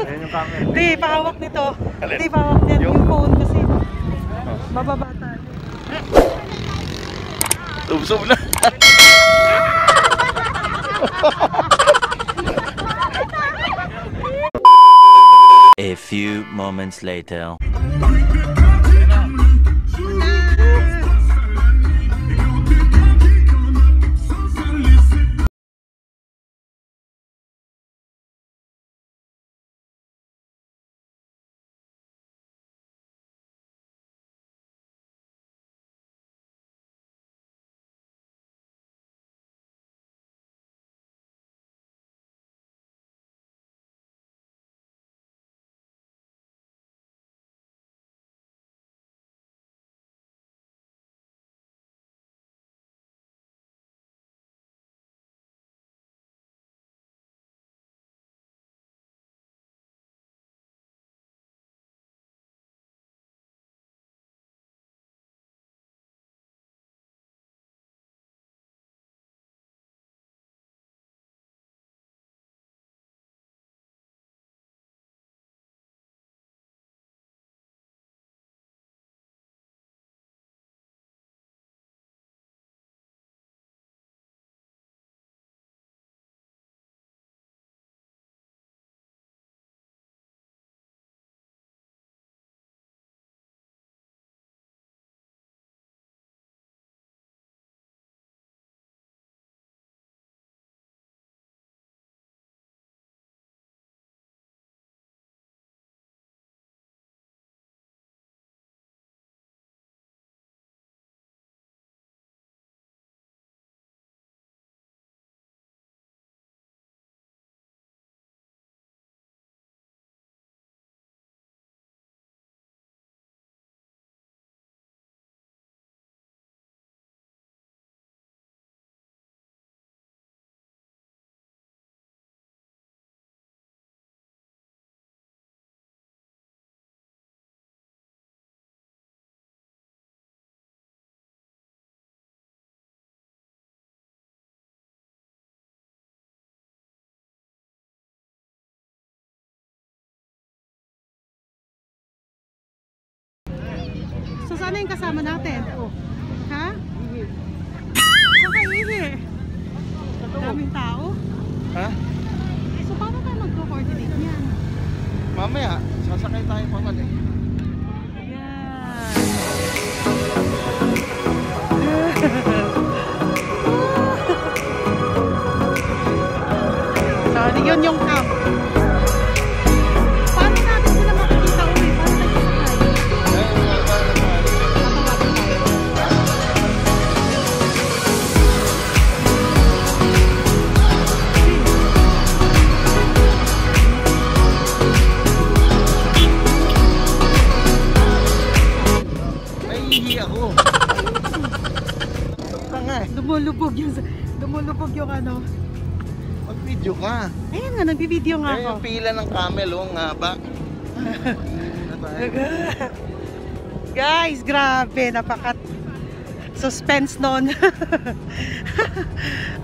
Ayan yung camera. Hindi, pahawak nito. Hindi, pahawak niya yung phone kasi bababa tayo. Sub-sub na. A few moments later. So sana yung kasama natin? Ha? Saan kayo ihi? Daming tao? Ha? So paano tayo mag-coordinate niyan? Mamaya, sasakay tayo pa man eh. Yan. So yun yung camp. Paano natin sila makikita ulit? Paano tayo sakay? Nahihihi ako. Tanga eh. Lumulubog yung ano. Mag-video ka. Ayan nga, nagbibideo nga Ayan ako. yung pila ng camel, oh, nga ba? Guys, grabe, napakat suspense nun.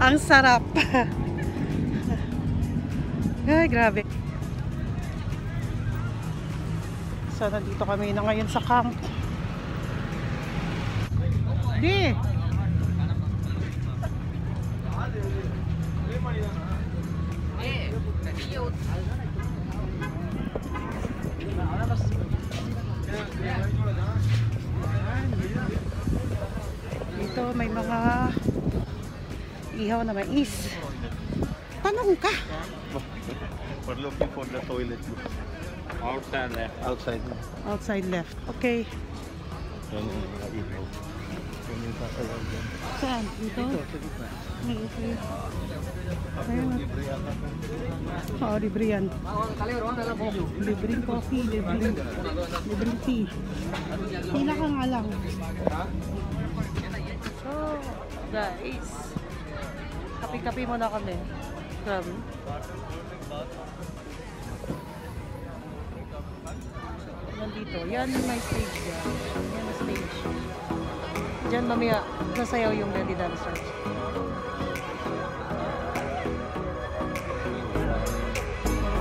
Ang sarap. Ay, grabe. So, nandito kami na ngayon sa camp. Di! Dito may mga ihaw na mais. Tanong ka. We're looking for the toilet. Outside left. Outside. Outside left. Okay. Yan yung ihaw. Yan yung sasayaw dyan. Saan? Dito? Sa gitna. Okay. Ayun. Oo, libre yan. Libreng coffee, libreng tea. Hila ka nga lang. So, guys. Kapi-kapi muna kami. Grabe. Nandito. Yan may stage dyan. Yan ang stage. Diyan mamaya nasayaw yung belly dancers.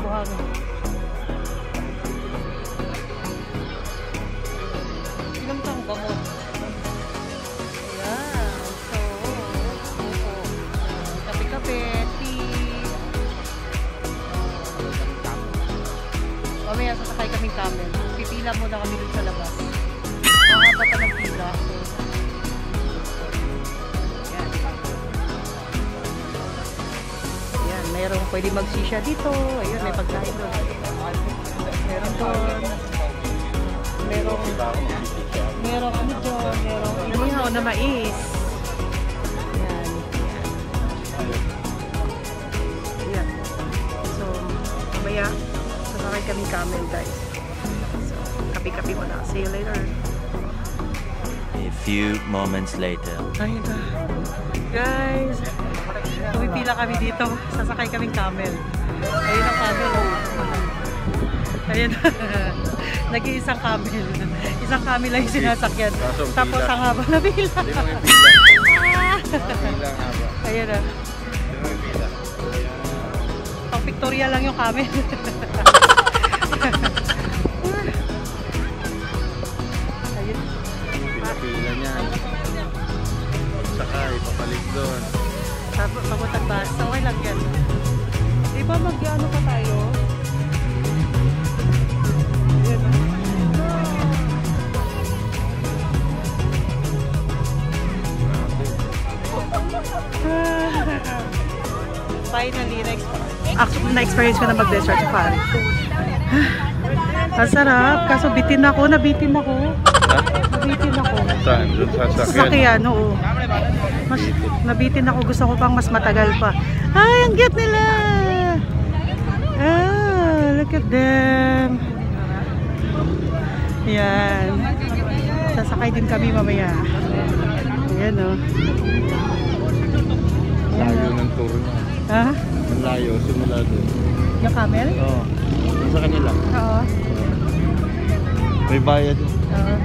Buhangin. pila muna kami dun sa labas. Mahaba pa ng pila. Yan, merong pwede magsisya dito. Ayun, may pagkain doon. Meron doon. Merong ano doon. Merong inihaw na mais. Yan. Yan. So, mamaya, sasakay kami camel, guys. So, kapi-kapi muna. See you later. A few moments later. Ayun na. Guys, pumipila kami dito. Sasakay kaming camel. Ayun ang camel. Oh. Ayun. Nag-iisang camel. Isang camel lang yung sinasakyan. Tapos ang haba na pila. Ayun na. Pang pictorial lang yung camel. Ayun. Pila niya. Sakay, papalik doon. Tapos papuntang bus. Okay lang yan. Diba mag-ano pa tayo? Ayan. Finally, na-experience ko na mag-desert safari. Ang sarap. Kaso bitin ako. Nabitin ako. Nabitin ako. Saan? Doon sa Sasakyan, oo. Mas, nabitin ako. Gusto ko pang mas matagal pa. Ay, ang cute nila! Ah, look at them. Yan. Sasakay din kami mamaya. Ayan, o. layo ng tour niya. Ha? Ang layo, simula doon. Yung camel? Oo. Sa kanila. Oo. May bayad. Oo.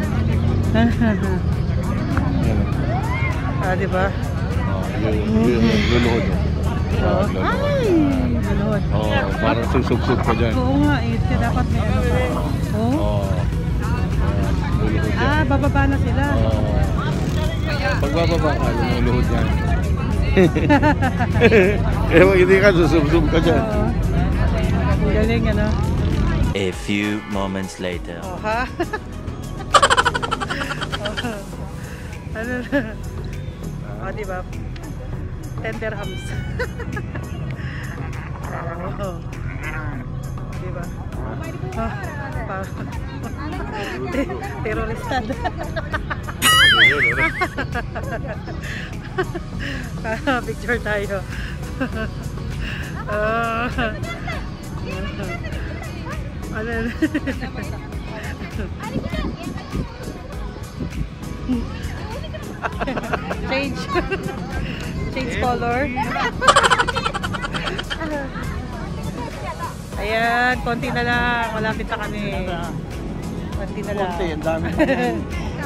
Ayan. Ah, diba? Luluhod. Oo. Ay! Luluhod. Oo, parang susubsub ka dyan. Oo nga, eh. Dapat may ano pa. Oo? Oo. Luluhod yan. Ah, bababa na sila. Oo. Pagbababa ka, luluhod yan. Kaya pag hindi ka, susubsub ka dyan. Oo. Galing, ano? A few moments later. Oh, ha? Oh. Ano na? Oh, diba? 10 dirhams. Oh. Diba? Oh, teroristad. Picture tayo. Ano na? Change color. Ayan, konti na lang. Malapit na kami. Konti na lang. Konti, ang dami.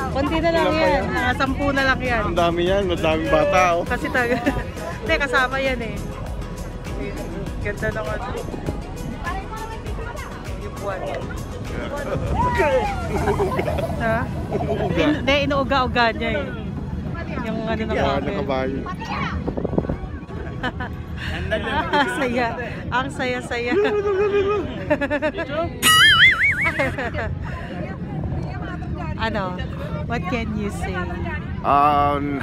Konti na lang yan. Mga 10 na lang yan. Ang dami yan, madaming bata. Oh. Kasi hindi, kasama yan eh. Ganda naman. Yung buwan. Ha? Hindi, inuuga-uga niya eh. Yung ano na Yan, camel. nakabayo. Saya. Ang saya-saya. Ano? What can you say? Alam.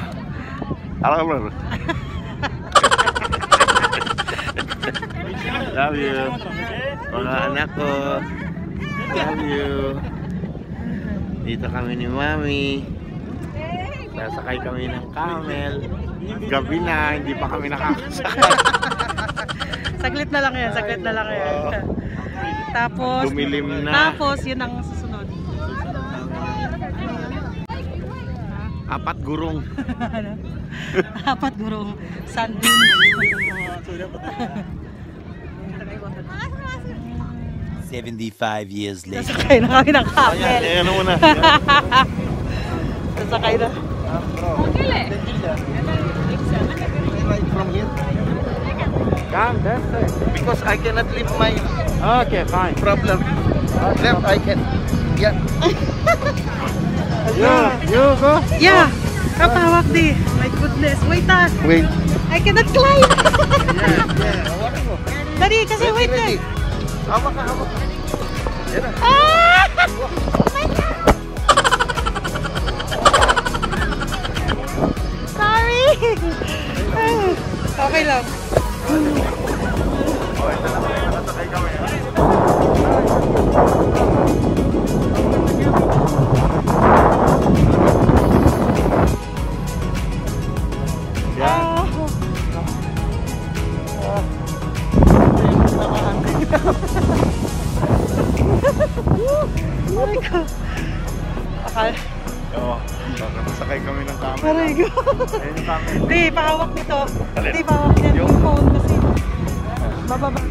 Love you. Mga anak ko. Love you. Dito kami ni Mami. Sasakay kami ng camel. Gabi na, hindi pa kami nakakasakay. Saglit na lang yan, saglit na lang yan. Tapos, Dumilim na. Tapos, yun ang susunod. 4 gurong. 4 gurong sand dunes. 75 years later. Sasakay na kami ng camel. Ano muna? Sasakay na. From here? Come, that's it. Because I cannot leave my problem. Left, I can. Yeah. You go? Yeah! Kapawak di. My goodness. Wait ah. Wait. I cannot climb. Yeah. Dali kasi wait na. Hawak ka, hawak ka. Yan na. Ah! Okay lang. Oh, ito na kaya nakasakay kami. Yan. Aray ko. Akala. Oo. Baka nasakay kami ng camera. Aray ko. Ayun yung camera. Hindi, pahawak nito. Alin? Hindi, pahawak niya yung phone kasi. Bababa.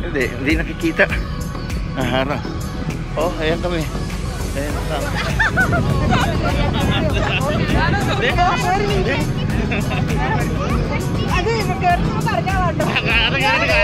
Hindi nakikita. Harap. Oh, ayan kami. Ayan ang camera. ഞാനില്ല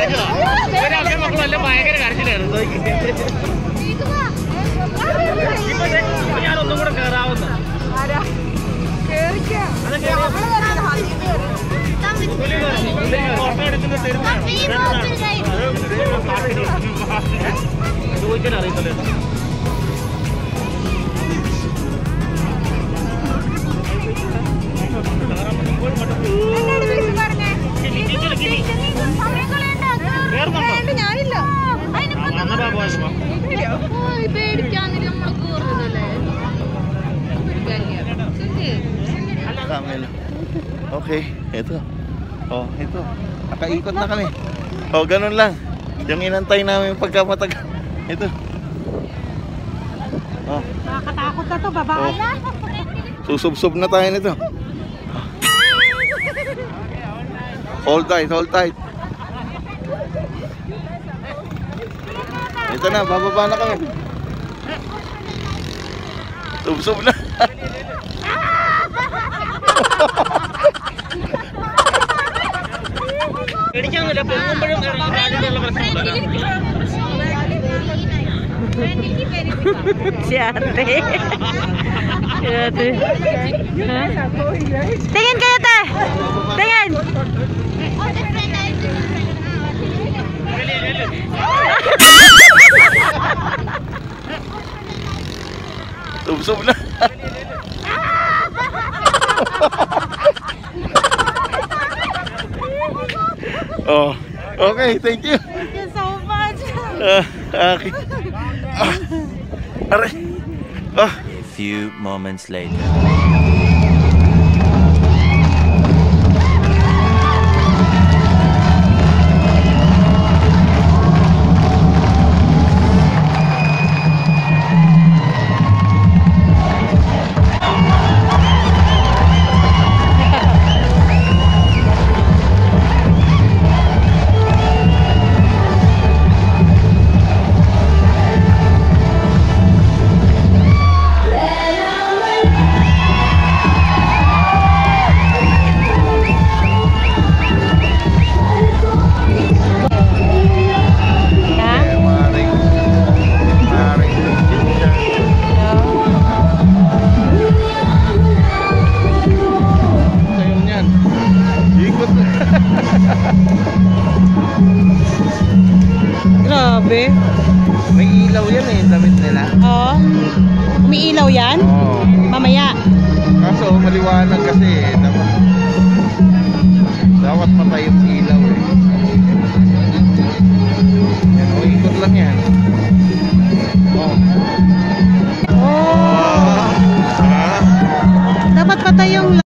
പേടിക്കാന്നില്ല നമ്മള് കൂടുതലല്ലേ Camera. Okay, ito. Oh, ito. Nakaikot na kami. Oh, ganun lang. Yung inantay namin pagkamatagal. Ito. Oh, Nakakatakot na to, babae na. susub-sub na tayo nito. Hold tight, hold tight. Ito na, bababa na kami. Sub-sub na. Si ate. Si ate. Tingin kayo, te! Tingin! Sub-sub na. Oh, okay, thank you. Thank you so much. Okay. Aray. Ah. A few moments later. Grabe. May ilaw yan eh, damit nila. Oo. Umiilaw yan? Oo. Mamaya. Kaso maliwanag kasi eh. Dapat patay yung ilaw eh. Yan, o ikot lang yan. Oh. Oh. Ah. Dapat patay yung